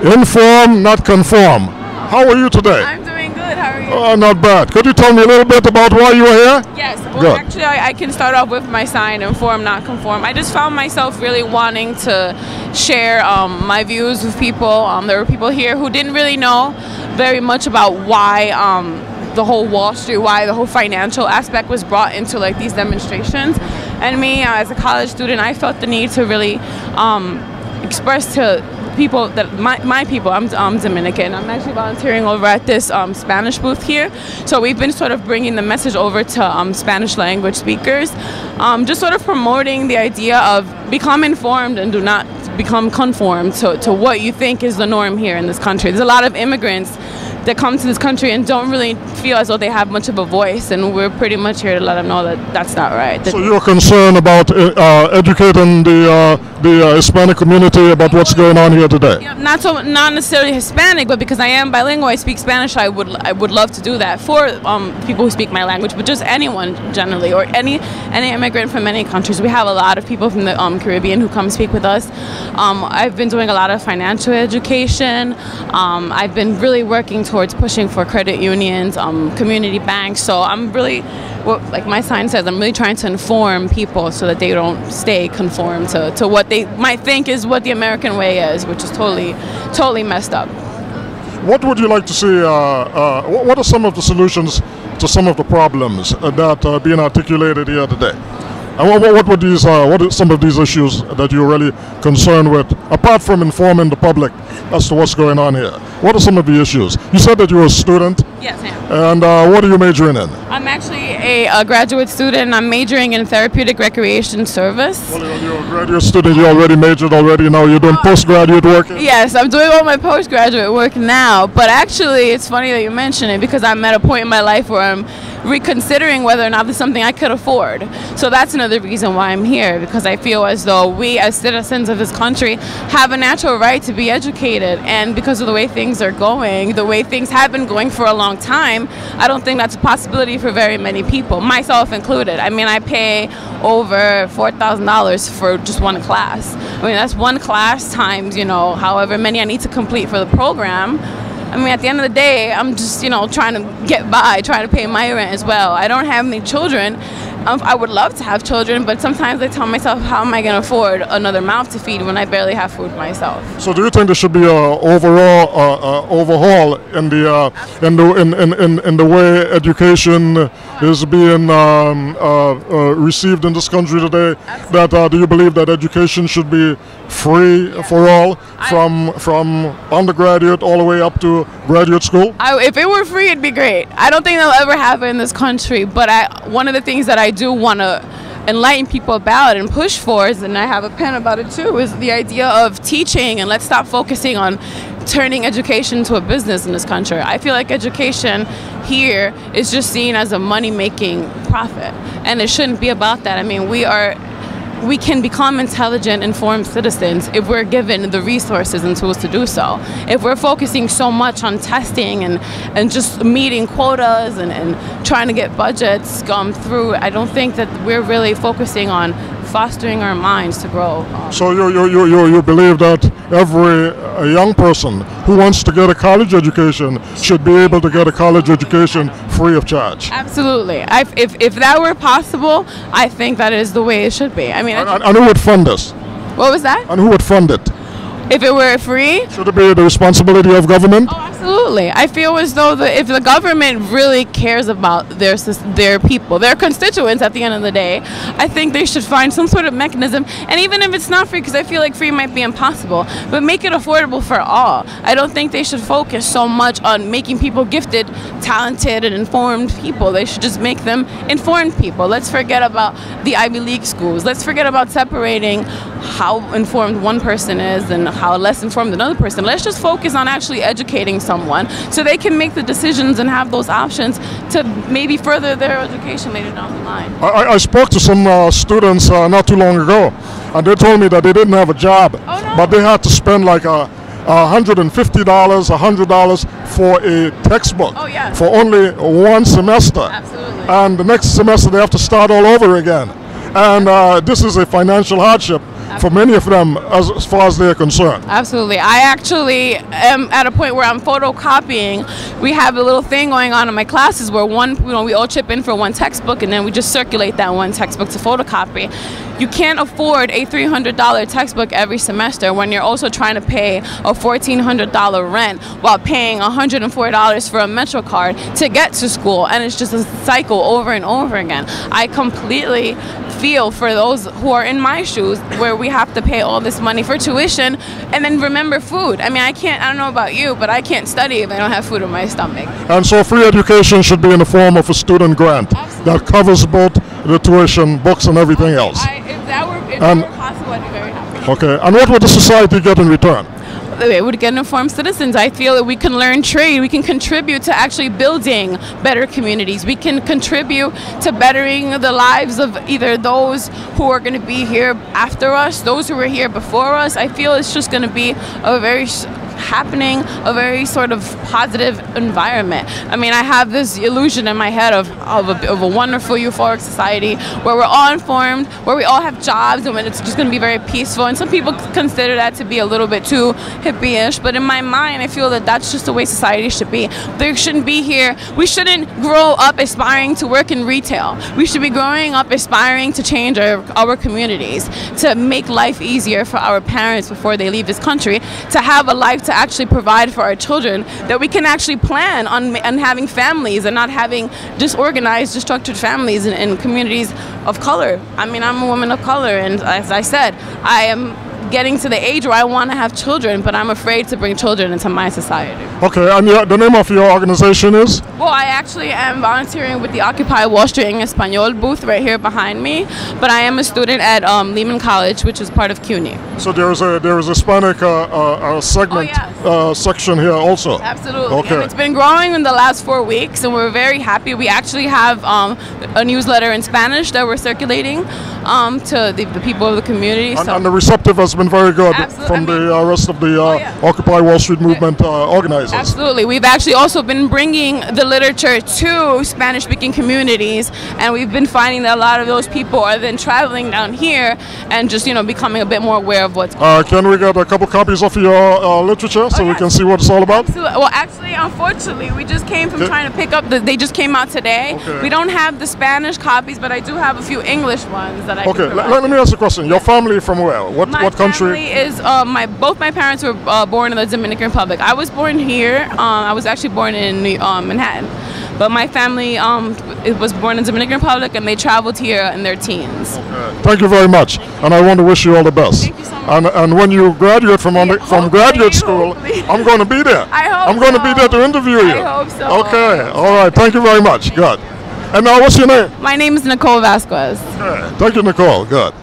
Inform, not conform. How are you today? I'm doing good. How are you? Not bad. Could you tell me a little bit about why you are here? Yes. Well, Good. actually, I can start off with my sign, inform, not conform. I just found myself really wanting to share my views with people. There were people here who didn't really know very much about why the whole Wall Street, why the whole financial aspect was brought into like these demonstrations. And me, as a college student, I felt the need to really express to people that my people, I'm Dominican. I'm actually volunteering over at this Spanish booth here. So we've been sort of bringing the message over to Spanish language speakers, just sort of promoting the idea of become informed and do not become conformed to what you think is the norm here in this country. There's a lot of immigrants that come to this country and don't really feel as though they have much of a voice, and we're pretty much here to let them know that that's not right. So you're concerned about educating the Hispanic community about what's going on here today? Yeah, not necessarily Hispanic, but because I am bilingual, I speak Spanish. I would love to do that for people who speak my language, but just anyone generally, or any immigrant from any countries. We have a lot of people from the Caribbean who come speak with us. I've been doing a lot of financial education. I've been really working towards pushing for credit unions, community banks. So I'm really, like my sign says, I'm really trying to inform people so that they don't stay conformed to what they might think is what the American way is, which is totally messed up. What would you like to see, what are some of the solutions to some of the problems that are being articulated here today? And what are some of these issues that you're really concerned with, apart from informing the public as to what's going on here? What are some of the issues? You said that you're a student. Yes, I am. And what are you majoring in? I'm actually a graduate student. I'm majoring in therapeutic recreation service. Well, you're a graduate student. You already majored already. Now you're doing postgraduate work? Yes, I'm doing all my postgraduate work now. But actually, it's funny that you mention it, because I'm at a point in my life where I'm reconsidering whether or not this is something I could afford. So that's another reason why I'm here, because I feel as though we as citizens of this country have a natural right to be educated, and because of the way things are going, the way things have been going for a long time, I don't think that's a possibility for very many people, myself included. I mean, I pay over $4,000 for just one class. I mean, that's one class times, however many I need to complete for the program. I mean, at the end of the day, I'm just, trying to get by, trying to pay my rent as well. I don't have any children. I would love to have children, but sometimes I tell myself, how am I going to afford another mouth to feed when I barely have food myself? So, do you think there should be an overall overhaul in the way education is being received in this country today? That do you believe that education should be free for all, from undergraduate all the way up to graduate school? If it were free, it'd be great. I don't think they'll ever have it in this country, but one of the things that I do want to enlighten people about and push for is, and I have a pen about it too, is the idea of teaching, and let's stop focusing on turning education into a business in this country. I feel like education here is just seen as a money-making profit, and it shouldn't be about that. I mean, we can become intelligent, informed citizens if we're given the resources and tools to do so. If we're focusing so much on testing and just meeting quotas and trying to get budgets through, I don't think that we're really focusing on fostering our minds to grow. So you believe that every young person who wants to get a college education should be able to get a college education free of charge? Absolutely. If that were possible, I think that is the way it should be. I mean, and who would fund this? What was that? And who would fund it? If it were free? Should it be the responsibility of government? Oh, absolutely. I feel as though if the government really cares about their people, their constituents at the end of the day, I think they should find some sort of mechanism. And even if it's not free, because I feel like free might be impossible, but make it affordable for all. I don't think they should focus so much on making people gifted, talented, and informed people. They should just make them informed people. Let's forget about the Ivy League schools. Let's forget about separating how informed one person is and how less informed another person. Let's just focus on actually educating someone so they can make the decisions and have those options to maybe further their education later down the line. I spoke to some students not too long ago, and they told me that they didn't have a job, but they had to spend like $150, $100 for a textbook for only one semester. Absolutely. And the next semester they have to start all over again. And this is a financial hardship for many of them as far as they're concerned. Absolutely. I actually am at a point where I'm photocopying. We have a little thing going on in my classes where we all chip in for one textbook, and then we just circulate that one textbook to photocopy. You can't afford a $300 textbook every semester when you're also trying to pay a $1,400 rent while paying $104 for a Metro card to get to school, and it's just a cycle over and over again. I completely feel for those who are in my shoes where we have to pay all this money for tuition and then remember food. I mean, I don't know about you, but I can't study if I don't have food in my stomach. And so free education should be in the form of a student grant. Absolutely. That covers both the tuition, books, and everything else. If that were possible, I'd be very happy. Okay, and what would the society get in return? It would get informed citizens. I feel that we can learn trade. We can contribute to actually building better communities. We can contribute to bettering the lives of either those who are going to be here after us, those who were here before us. I feel it's just going to be a very a very sort of positive environment. I mean, I have this illusion in my head of a wonderful euphoric society where we're all informed, where we all have jobs, and when it's just going to be very peaceful. And some people consider that to be a little bit too hippie-ish, but in my mind, I feel that that's just the way society should be. There shouldn't be here. We shouldn't grow up aspiring to work in retail. We should be growing up aspiring to change our communities, to make life easier for our parents before they leave this country, to have a life to actually provide for our children, that we can actually plan on having families and not having disorganized, destructured families in communities of color. I mean, I'm a woman of color, and as I said, I am getting to the age where I want to have children, but I'm afraid to bring children into my society. Okay, and the name of your organization is? Well, I actually am volunteering with the Occupy Wall Street in Espanol booth right here behind me, but I am a student at Lehman College, which is part of CUNY. So there is a Hispanic segment, section here also? Absolutely. Okay. And it's been growing in the last 4 weeks, and we're very happy. We actually have a newsletter in Spanish that we're circulating to the people of the community. And the receptive has been very good from the rest of the Occupy Wall Street movement organizers. Absolutely. We've actually also been bringing the literature to Spanish-speaking communities, and we've been finding that a lot of those people are then traveling down here and just, becoming a bit more aware of what's going on. Can we get a couple copies of your literature so we can see what it's all about? Absolutely. Well, actually, unfortunately, we just came from trying to pick up they just came out today. Okay. We don't have the Spanish copies, but I do have a few English ones that I can provide. Let me ask you a question. Your family from where? What country? My family is both my parents were born in the Dominican Republic. I was born here. I was actually born in Manhattan, but my family was born in the Dominican Republic, and they traveled here in their teens. Okay. Thank you very much, and I want to wish you all the best. Thank you so much. And when you graduate from graduate school, I'm going to be there. I'm going to be there to interview you. I hope so. Okay. All right. Thank you very much. Good. And now, what's your name? My name is Nicole Vasquez. Okay. Thank you, Nicole. Good.